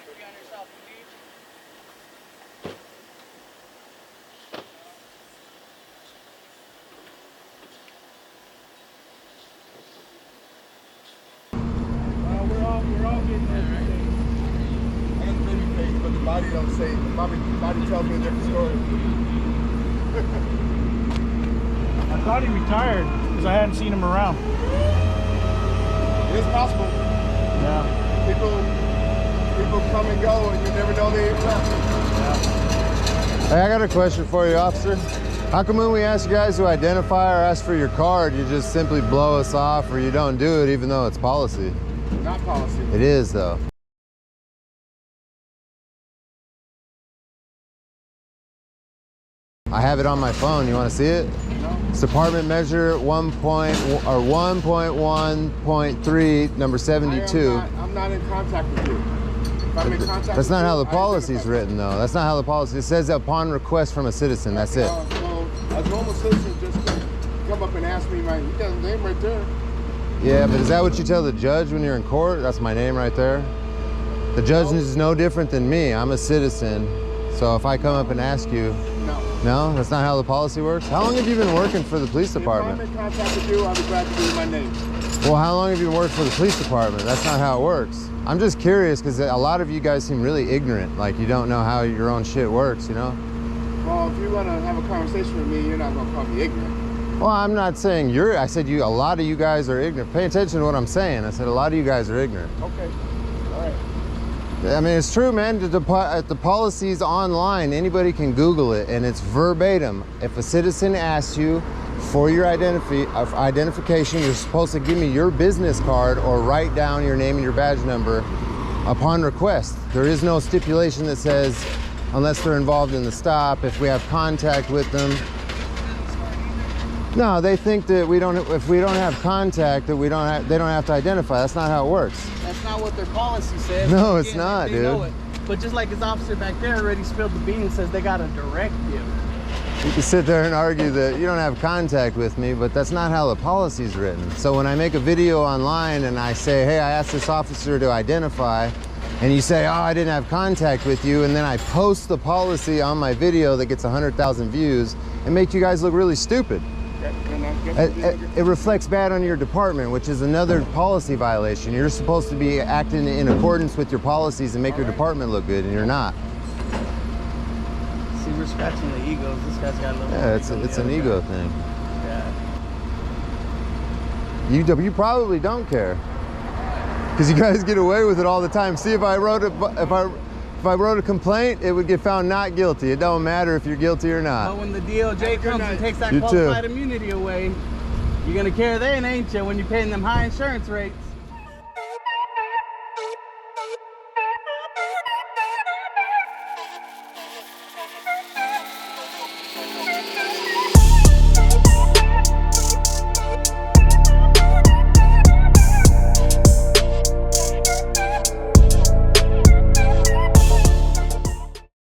We're all getting there, right? And baby face, but the body don't say. The body tells me a different story. I thought he retired because I hadn't seen him around. It is possible. Yeah. People come and go, and you never know they ain't left. Yeah. Hey, I got a question for you, officer. How come when we ask you guys to identify or ask for your card, you just simply blow us off or you don't do it even though it's policy? Not policy. It is, though. I have it on my phone. You want to see it? No. It's Department Measure 1.1.3, number 72. I'm not in contact with you. If I'm in contact That's with not you, how the I policy is identify written, though. That's not how the policy. It says upon request from a citizen. That's it. Well, a normal citizen just come up and ask me my name right there. Yeah, but is that what you tell the judge when you're in court? That's my name right there. The judge is no different than me. I'm a citizen. So if I come up and ask you, No. no, that's not how the policy works. How long have you been working for the police department? If I'm in contact with you, I'll be glad to give you my name. Well, how long have you worked for the police department? That's not how it works. I'm just curious because a lot of you guys seem really ignorant, like you don't know how your own shit works, you know? Well, if you want to have a conversation with me, you're not going to call me ignorant. Well, I'm not saying I said a lot of you guys are ignorant. Pay attention to what I'm saying. I said a lot of you guys are ignorant. Okay. All right. I mean, it's true, man. The policies online, anybody can Google it, and it's verbatim. If a citizen asks you for your identification, you're supposed to give me your business card or write down your name and your badge number upon request. There is no stipulation that says, unless they're involved in the stop, if we have contact with them. No, they think that if we don't have contact, that they don't have to identify. That's not how it works. That's not what their policy says. No, it's not, they know dude. it. But just like his officer back there already spilled the beans, says they got to direct you. You can sit there and argue that you don't have contact with me, but that's not how the policy is written. So when I make a video online and I say, hey, I asked this officer to identify, and you say, oh, I didn't have contact with you, and then I post the policy on my video that gets 100,000 views, it makes you guys look really stupid. It reflects bad on your department, which is another policy violation. You're supposed to be acting in accordance with your policies and make your department look good, and you're not. See, we're scratching the egos. This guy's got a little. Yeah, it's an ego thing. Yeah. You probably don't care, because you guys get away with it all the time. See, if I wrote a complaint, it would get found not guilty. It don't matter if you're guilty or not. But when the DOJ comes and takes that You qualified too. immunity away, you're gonna care then, ain't you? When you're paying them high insurance rates.